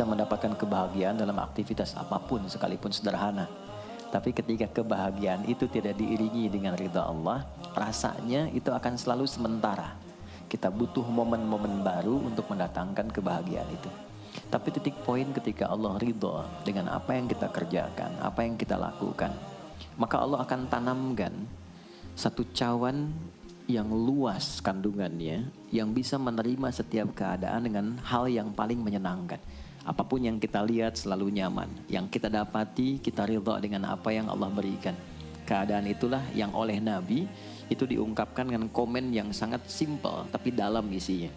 bisa mendapatkan kebahagiaan dalam aktivitas apapun sekalipun sederhana. Tapi ketika kebahagiaan itu tidak diiringi dengan ridha Allah, rasanya itu akan selalu sementara. Kita butuh momen-momen baru untuk mendatangkan kebahagiaan itu. Tapi titik poin ketika Allah ridha dengan apa yang kita kerjakan, apa yang kita lakukan, maka Allah akan tanamkan satu cawan yang luas kandungannya, yang bisa menerima setiap keadaan dengan hal yang paling menyenangkan. Apapun yang kita lihat selalu nyaman. Yang kita dapati, kita ridha dengan apa yang Allah berikan. Keadaan itulah yang oleh Nabi itu diungkapkan dengan komen yang sangat simpel tapi dalam isinya.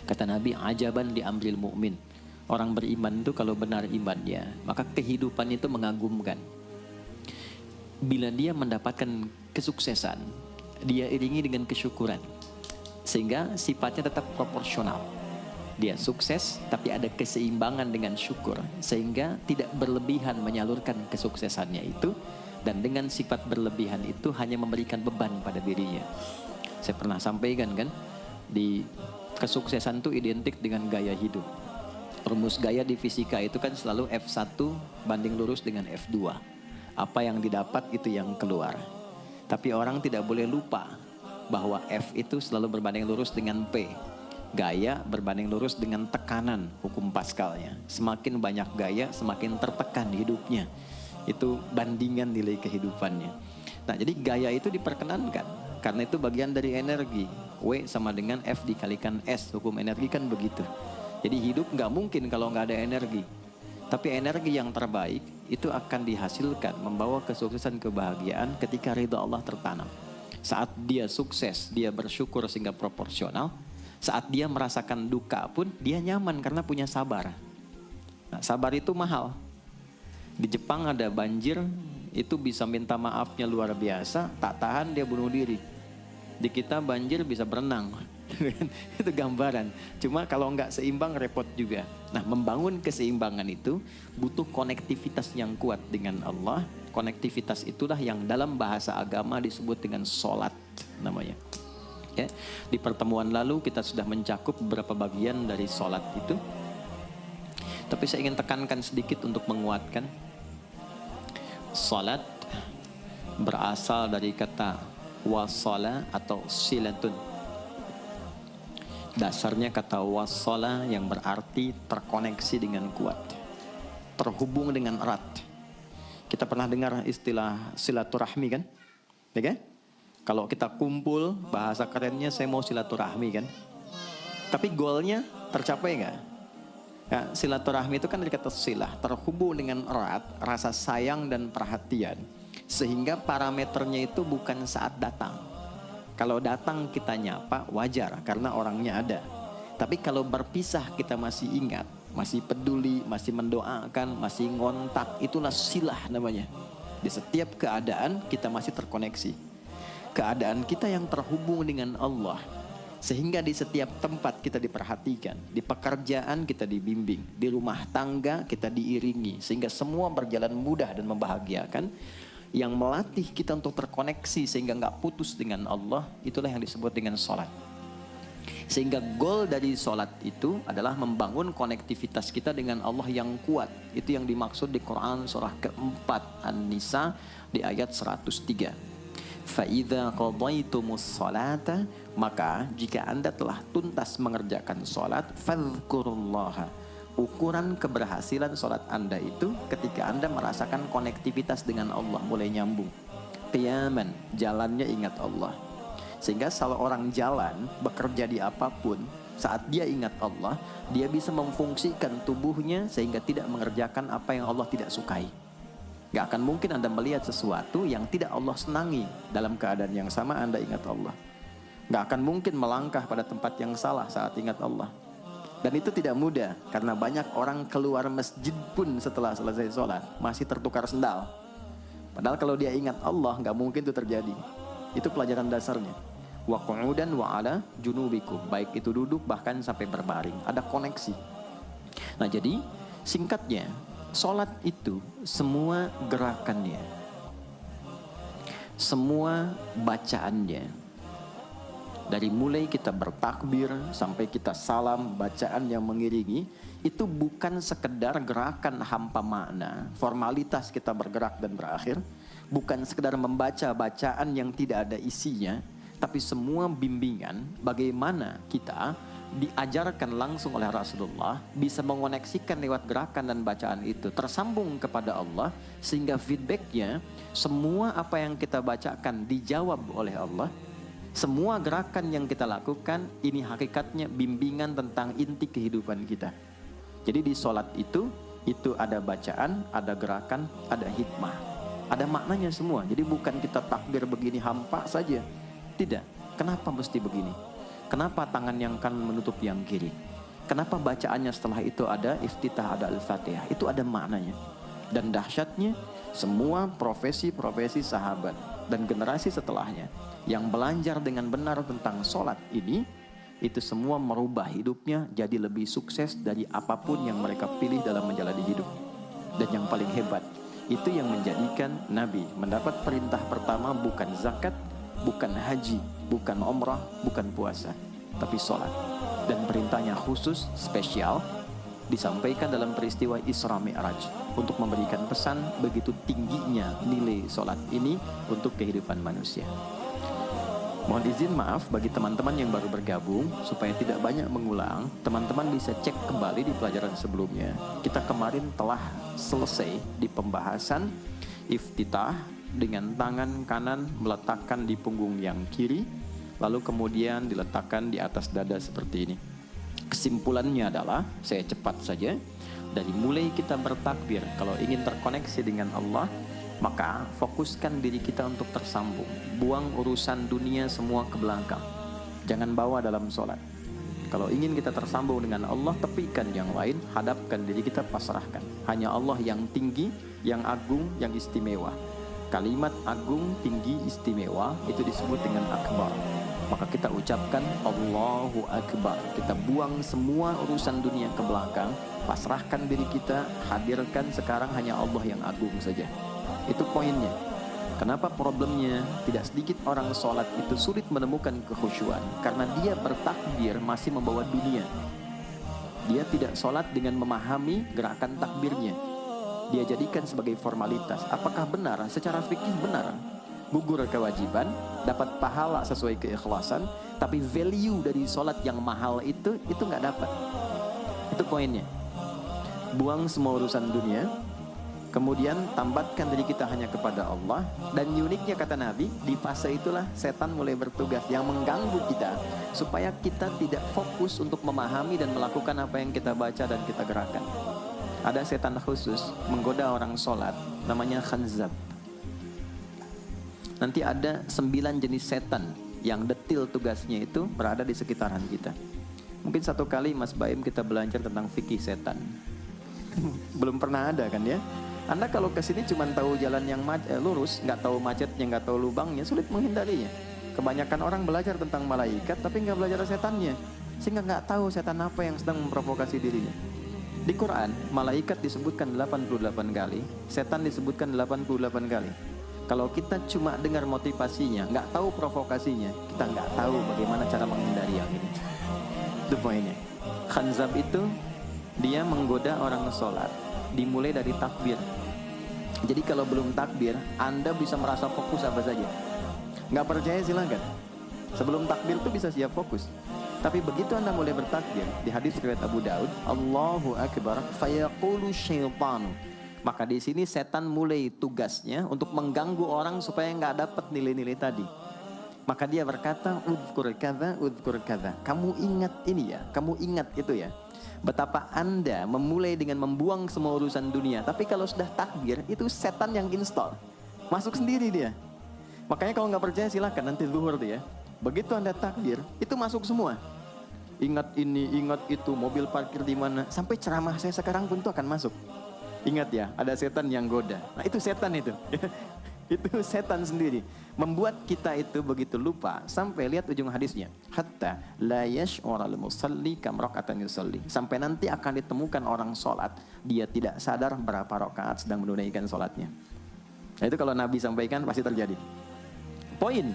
Kata Nabi, ajaban li amril mu'min. Orang beriman itu kalau benar imannya, maka kehidupan itu mengagumkan. Bila dia mendapatkan kesuksesan, dia iringi dengan kesyukuran. Sehingga sifatnya tetap proporsional. Dia sukses tapi ada keseimbangan dengan syukur. Sehingga tidak berlebihan menyalurkan kesuksesannya itu. Dan dengan sifat berlebihan itu hanya memberikan beban pada dirinya. Saya pernah sampaikan kan, di kesuksesan itu identik dengan gaya hidup. Rumus gaya di fisika itu kan selalu F1 banding lurus dengan F2. Apa yang didapat itu yang keluar. Tapi orang tidak boleh lupa bahwa F itu selalu berbanding lurus dengan P. Gaya berbanding lurus dengan tekanan, hukum Pascalnya. Semakin banyak gaya, semakin tertekan hidupnya. Itu bandingan nilai kehidupannya. Nah, jadi gaya itu diperkenankan. Karena itu bagian dari energi. W sama dengan F dikalikan S. Hukum energi kan begitu. Jadi hidup nggak mungkin kalau nggak ada energi. Tapi energi yang terbaik itu akan dihasilkan membawa kesuksesan kebahagiaan ketika ridha Allah tertanam. Saat dia sukses, dia bersyukur sehingga proporsional. Saat dia merasakan duka pun dia nyaman karena punya sabar. Nah, sabar itu mahal. Di Jepang ada banjir, itu bisa minta maafnya luar biasa, tak tahan dia bunuh diri. Di kita banjir bisa berenang. Itu gambaran. Cuma kalau nggak seimbang repot juga. Nah, membangun keseimbangan itu butuh konektivitas yang kuat dengan Allah. Konektivitas itulah yang dalam bahasa agama disebut dengan sholat namanya. Ya, di pertemuan lalu kita sudah mencakup beberapa bagian dari sholat itu. Tapi saya ingin tekankan sedikit untuk menguatkan. Sholat berasal dari kata wasala atau silatun. Dasarnya kata wasala yang berarti terkoneksi dengan kuat, terhubung dengan erat. Kita pernah dengar istilah silaturahmi kan? Ya kan? Kalau kita kumpul, bahasa kerennya saya mau silaturahmi kan? Tapi goalnya tercapai nggak? Ya, silaturahmi itu kan dari kata silah, terhubung dengan erat, rasa sayang dan perhatian. Sehingga parameternya itu bukan saat datang. Kalau datang kita nyapa wajar karena orangnya ada. Tapi kalau berpisah kita masih ingat, masih peduli, masih mendoakan, masih ngontak, itulah silah namanya. Di setiap keadaan kita masih terkoneksi. Keadaan kita yang terhubung dengan Allah. Sehingga di setiap tempat kita diperhatikan, di pekerjaan kita dibimbing, di rumah tangga kita diiringi. Sehingga semua berjalan mudah dan membahagiakan. Yang melatih kita untuk terkoneksi sehingga nggak putus dengan Allah, itulah yang disebut dengan sholat. Sehingga goal dari sholat itu adalah membangun konektivitas kita dengan Allah yang kuat. Itu yang dimaksud di Quran surah keempat An-Nisa di ayat 103. فَإِذَا قَضَيْتُمُ الصَّلَاةَ maka jika anda telah tuntas mengerjakan sholat, فَاذْكُرُوا اللَّهَ. Ukuran keberhasilan sholat anda itu ketika anda merasakan konektivitas dengan Allah mulai nyambung. Qiyaman, jalannya ingat Allah. Sehingga kalau orang jalan, bekerja di apapun, saat dia ingat Allah, dia bisa memfungsikan tubuhnya sehingga tidak mengerjakan apa yang Allah tidak sukai. Gak akan mungkin anda melihat sesuatu yang tidak Allah senangi dalam keadaan yang sama anda ingat Allah. Gak akan mungkin melangkah pada tempat yang salah saat ingat Allah. Dan itu tidak mudah karena banyak orang keluar masjid pun setelah selesai sholat masih tertukar sendal. Padahal kalau dia ingat Allah nggak mungkin itu terjadi. Itu pelajaran dasarnya. Wa qu'udan wa ala junubikum, baik itu duduk bahkan sampai berbaring, ada koneksi. Nah, jadi singkatnya sholat itu semua gerakannya, semua bacaannya, Dari mulai kita bertakbir sampai kita salam, bacaan yang mengiringi, itu bukan sekedar gerakan hampa makna, formalitas kita bergerak dan berakhir, bukan sekedar membaca bacaan yang tidak ada isinya, tapi semua bimbingan bagaimana kita diajarkan langsung oleh Rasulullah bisa mengoneksikan lewat gerakan dan bacaan itu tersambung kepada Allah, sehingga feedbacknya semua apa yang kita bacakan dijawab oleh Allah. Semua gerakan yang kita lakukan ini hakikatnya bimbingan tentang inti kehidupan kita. Jadi di sholat itu ada bacaan, ada gerakan, ada hikmah, ada maknanya semua. Jadi bukan kita takbir begini hampa saja. Tidak. Kenapa mesti begini? Kenapa tangan yang kanan menutup yang kiri? Kenapa bacaannya setelah itu ada iftitah, ada al-fatihah? Itu ada maknanya. Dan dahsyatnya semua profesi-profesi sahabat dan generasi setelahnya yang belajar dengan benar tentang sholat ini, itu semua merubah hidupnya jadi lebih sukses dari apapun yang mereka pilih dalam menjalani hidup. Dan yang paling hebat, itu yang menjadikan Nabi mendapat perintah pertama bukan zakat, bukan haji, bukan umrah, bukan puasa, tapi sholat. Dan perintahnya khusus, spesial, disampaikan dalam peristiwa Isra Mi'raj untuk memberikan pesan begitu tingginya nilai sholat ini untuk kehidupan manusia. Mohon izin maaf bagi teman-teman yang baru bergabung, supaya tidak banyak mengulang, teman-teman bisa cek kembali di pelajaran sebelumnya. Kita kemarin telah selesai di pembahasan iftitah dengan tangan kanan meletakkan di punggung yang kiri, lalu kemudian diletakkan di atas dada seperti ini. Kesimpulannya adalah, saya cepat saja, dari mulai kita bertakbir, kalau ingin terkoneksi dengan Allah, maka fokuskan diri kita untuk tersambung. Buang urusan dunia semua ke belakang. Jangan bawa dalam sholat. Kalau ingin kita tersambung dengan Allah, tepikan yang lain, hadapkan diri kita, pasrahkan. Hanya Allah yang tinggi, yang agung, yang istimewa. Kalimat agung, tinggi, istimewa itu disebut dengan akbar. Maka kita ucapkan Allahu Akbar. Kita buang semua urusan dunia ke belakang, pasrahkan diri kita, hadirkan sekarang hanya Allah yang agung saja. Itu poinnya. Kenapa problemnya? Tidak sedikit orang sholat itu sulit menemukan kekhusyuan, karena dia bertakbir masih membawa dunia. Dia tidak sholat dengan memahami gerakan takbirnya. Dia jadikan sebagai formalitas. Apakah benar? Secara fikih benar. Gugur kewajiban, dapat pahala sesuai keikhlasan, tapi value dari sholat yang mahal itu nggak dapat. Itu poinnya. Buang semua urusan dunia, kemudian tambatkan diri kita hanya kepada Allah. Dan uniknya kata Nabi, di fase itulah setan mulai bertugas yang mengganggu kita, supaya kita tidak fokus untuk memahami dan melakukan apa yang kita baca dan kita gerakan. Ada setan khusus menggoda orang sholat, namanya khanzab. Nanti ada 9 jenis setan yang detil tugasnya itu berada di sekitaran kita. Mungkin satu kali Mas Baim kita belajar tentang fikih setan. Belum pernah ada kan ya? Anda kalau ke sini cuma tahu jalan yang lurus, nggak tahu macetnya, nggak tahu lubangnya, sulit menghindarinya. Kebanyakan orang belajar tentang malaikat tapi nggak belajar setannya, sehingga nggak tahu setan apa yang sedang memprovokasi dirinya. Di Quran, malaikat disebutkan 88 kali, setan disebutkan 88 kali. Kalau kita cuma dengar motivasinya, nggak tahu provokasinya, kita nggak tahu bagaimana cara menghindari yang ini. Itu poinnya. Khanzab itu dia menggoda orang sholat, dimulai dari takbir. Jadi kalau belum takbir, Anda bisa merasa fokus apa saja. Nggak percaya silakan. Sebelum takbir tuh bisa siap fokus. Tapi begitu Anda mulai bertakbir, di hadis riwayat Abu Daud, Allahu Akbar, fayaqulu syaitanu. Maka di sini setan mulai tugasnya untuk mengganggu orang supaya nggak dapat nilai-nilai tadi. Maka dia berkata, udhkur kadza. Kamu ingat ini ya, kamu ingat itu ya. Betapa Anda memulai dengan membuang semua urusan dunia. Tapi kalau sudah takbir, itu setan yang install. Masuk sendiri dia. Makanya kalau nggak percaya silakan nanti zuhur tuh ya. Begitu Anda takbir, itu masuk semua. Ingat ini, ingat itu, mobil parkir di mana. Sampai ceramah saya sekarang pun itu akan masuk. Ingat ya, ada setan yang goda. Nah itu setan itu. Itu setan sendiri. Membuat kita itu begitu lupa. Sampai lihat ujung hadisnya. Hatta la yash'ural musalli kam raka'atan yusalli. Sampai nanti akan ditemukan orang sholat, dia tidak sadar berapa rakaat sedang menunaikan sholatnya. Nah itu kalau Nabi sampaikan pasti terjadi. Poin.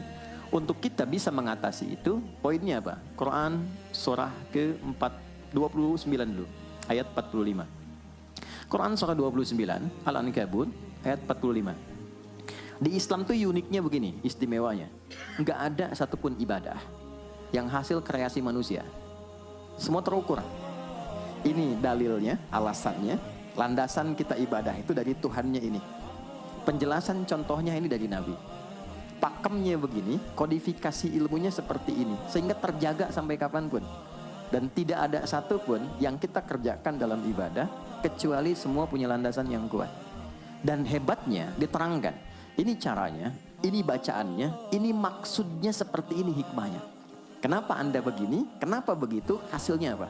Untuk kita bisa mengatasi itu, poinnya apa? Quran surah ke-29 dulu, ayat 45. Quran surah 29, Al-Ankabut, ayat 45. Di Islam tuh uniknya begini, istimewanya. Nggak ada satupun ibadah yang hasil kreasi manusia. Semua terukur. Ini dalilnya, alasannya, landasan kita ibadah itu dari Tuhannya ini. Penjelasan contohnya ini dari Nabi. Pakemnya begini, kodifikasi ilmunya seperti ini, sehingga terjaga sampai kapanpun. Dan tidak ada satupun yang kita kerjakan dalam ibadah, kecuali semua punya landasan yang kuat. Dan hebatnya diterangkan, ini caranya, ini bacaannya, ini maksudnya seperti ini hikmahnya. Kenapa Anda begini, kenapa begitu, hasilnya apa?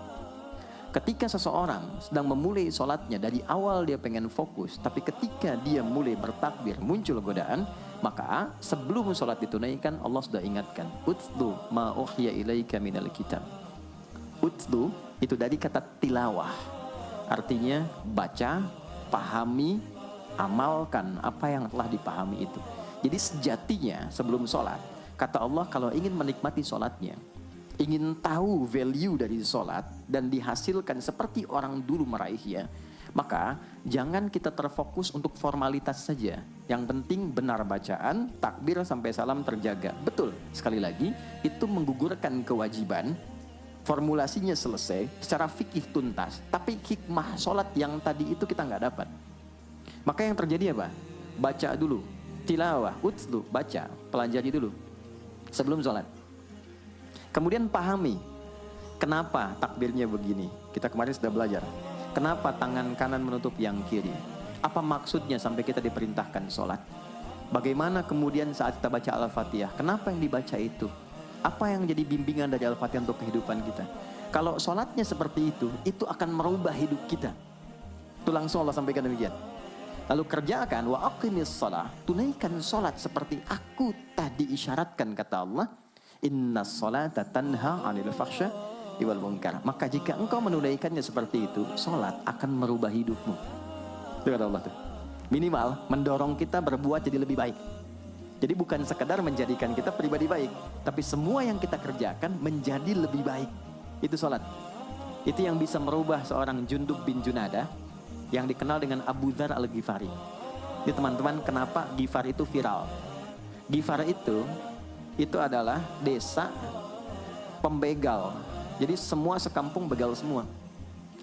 Ketika seseorang sedang memulai sholatnya, dari awal dia pengen fokus, tapi ketika dia mulai bertakbir, muncul godaan, maka sebelum sholat ditunaikan, Allah sudah ingatkan, utlu ma uhiya ilaika minal kitab. Utlu itu dari kata tilawah, artinya baca, pahami, amalkan apa yang telah dipahami itu. Jadi sejatinya sebelum sholat, kata Allah, kalau ingin menikmati sholatnya, ingin tahu value dari sholat dan dihasilkan seperti orang dulu meraihnya, maka jangan kita terfokus untuk formalitas saja. Yang penting benar bacaan, takbir sampai salam terjaga. Betul, sekali lagi, itu menggugurkan kewajiban, formulasinya selesai, secara fikih tuntas. Tapi hikmah sholat yang tadi itu kita nggak dapat. Maka yang terjadi apa? Baca dulu, tilawah, utlu, baca, pelajari dulu sebelum sholat. Kemudian pahami, kenapa takbirnya begini. Kita kemarin sudah belajar. Kenapa tangan kanan menutup yang kiri? Apa maksudnya sampai kita diperintahkan sholat? Bagaimana kemudian saat kita baca Al-Fatihah? Kenapa yang dibaca itu? Apa yang jadi bimbingan dari Al-Fatihah untuk kehidupan kita? Kalau sholatnya seperti itu akan merubah hidup kita. Itu langsung Allah sampaikan demikian. Lalu kerjakan, wa aqimis shalah, tunaikan sholat seperti aku tadi isyaratkan, kata Allah. Inna sholata tanha 'anil fahsya wal munkar. Maka jika engkau menunaikannya seperti itu, sholat akan merubah hidupmu. Itu kata Allah tuh. Minimal mendorong kita berbuat jadi lebih baik. Jadi bukan sekadar menjadikan kita pribadi baik, tapi semua yang kita kerjakan menjadi lebih baik. Itu sholat. Itu yang bisa merubah seorang Jundub bin Junadah yang dikenal dengan Abu Dzar al-Ghifari. Jadi teman-teman, kenapa Ghifar itu viral? Ghifar itu adalah desa pembegal. Jadi semua sekampung begal semua.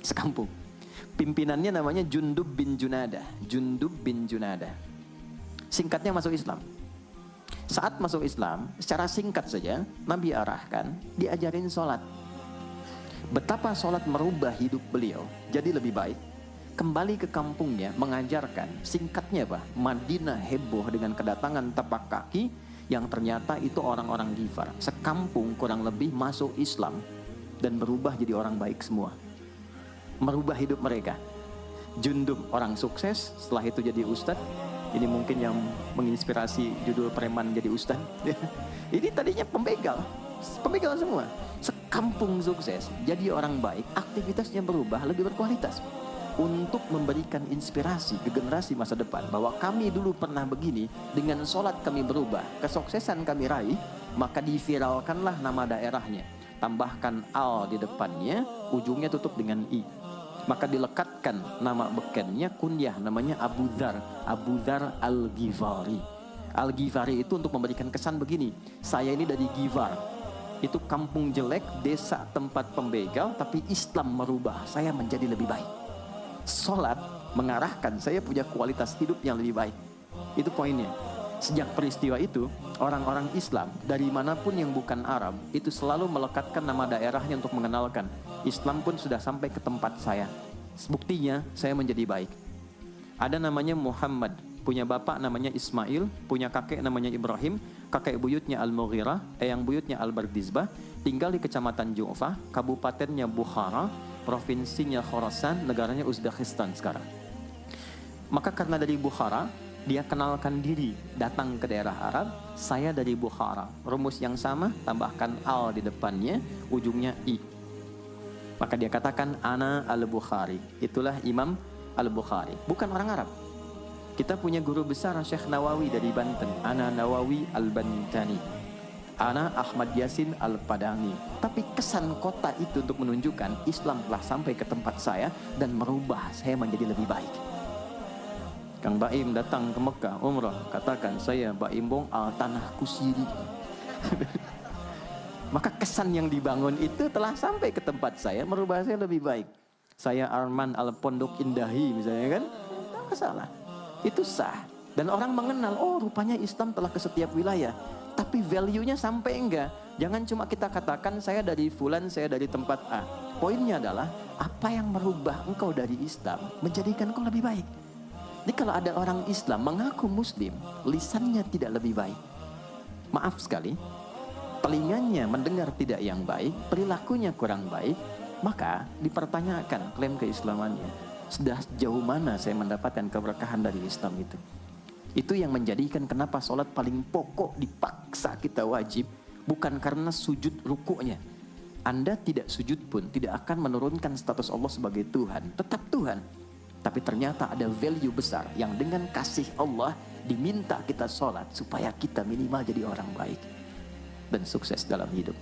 Sekampung. Pimpinannya namanya Jundub bin Junadah. Jundub bin Junadah. Singkatnya masuk Islam. Saat masuk Islam, secara singkat saja, Nabi arahkan, diajarin sholat. Betapa sholat merubah hidup beliau jadi lebih baik. Kembali ke kampungnya, mengajarkan, singkatnya apa? Madinah heboh dengan kedatangan tapak kaki yang ternyata itu orang-orang Ghifar. Sekampung kurang lebih masuk Islam dan berubah jadi orang baik semua. Merubah hidup mereka. Jundub orang sukses, setelah itu jadi ustadz. Ini mungkin yang menginspirasi judul preman jadi ustadz. Ini tadinya pembegal semua. Sekampung sukses, jadi orang baik, aktivitasnya berubah lebih berkualitas. Untuk memberikan inspirasi ke generasi masa depan bahwa kami dulu pernah begini, dengan sholat kami berubah, kesuksesan kami raih, maka diviralkanlah nama daerahnya. Tambahkan al di depannya, ujungnya tutup dengan i. Maka dilekatkan nama bekennya, kunyah, namanya Abu Dzar. Abu Dzar al-Ghifari. Al-Ghifari itu untuk memberikan kesan begini, saya ini dari Ghifar. Itu kampung jelek, desa tempat pembegal, tapi Islam merubah saya menjadi lebih baik. Sholat mengarahkan saya punya kualitas hidup yang lebih baik. Itu poinnya. Sejak peristiwa itu, orang-orang Islam dari manapun yang bukan Arab itu selalu melekatkan nama daerahnya untuk mengenalkan. Islam pun sudah sampai ke tempat saya. Buktinya saya menjadi baik. Ada namanya Muhammad, punya bapak namanya Ismail, punya kakek namanya Ibrahim, kakek buyutnya Al-Mughirah, eyang buyutnya Al-Bardizbah, tinggal di kecamatan Ju'fah, kabupatennya Bukhara, provinsinya Khorasan, negaranya Uzbekistan sekarang. Maka karena dari Bukhara, dia kenalkan diri, datang ke daerah Arab, saya dari Bukhara. Rumus yang sama, tambahkan al di depannya, ujungnya i. Maka dia katakan, ana al-Bukhari. Itulah Imam al-Bukhari. Bukan orang Arab. Kita punya guru besar Syekh Nawawi dari Banten, ana Nawawi al-Bantani. Ana Ahmad Yasin Al-Padangi. Tapi kesan kota itu untuk menunjukkan Islam telah sampai ke tempat saya dan merubah saya menjadi lebih baik. Kang Baim datang ke Mekah umrah, katakan saya Baim Bong al tanahku siri. Maka kesan yang dibangun itu telah sampai ke tempat saya, merubah saya lebih baik. Saya Arman Al Pondok Indahi misalnya kan, tidak masalah. Itu sah. Dan orang mengenal, oh rupanya Islam telah ke setiap wilayah. Tapi value-nya sampai enggak. Jangan cuma kita katakan saya dari fulan, saya dari tempat A. Poinnya adalah apa yang merubah engkau dari Islam menjadikan engkau lebih baik. Jadi kalau ada orang Islam mengaku Muslim, lisannya tidak lebih baik, maaf sekali, telinganya mendengar tidak yang baik, perilakunya kurang baik, maka dipertanyakan klaim keislamannya. Sudah sejauh mana saya mendapatkan keberkahan dari Islam itu? Itu yang menjadikan kenapa sholat paling pokok dipaksa kita wajib, bukan karena sujud rukuknya. Anda tidak sujud pun tidak akan menurunkan status Allah sebagai Tuhan, tetap Tuhan. Tapi ternyata ada value besar yang dengan kasih Allah diminta kita sholat supaya kita minimal jadi orang baik dan sukses dalam hidup.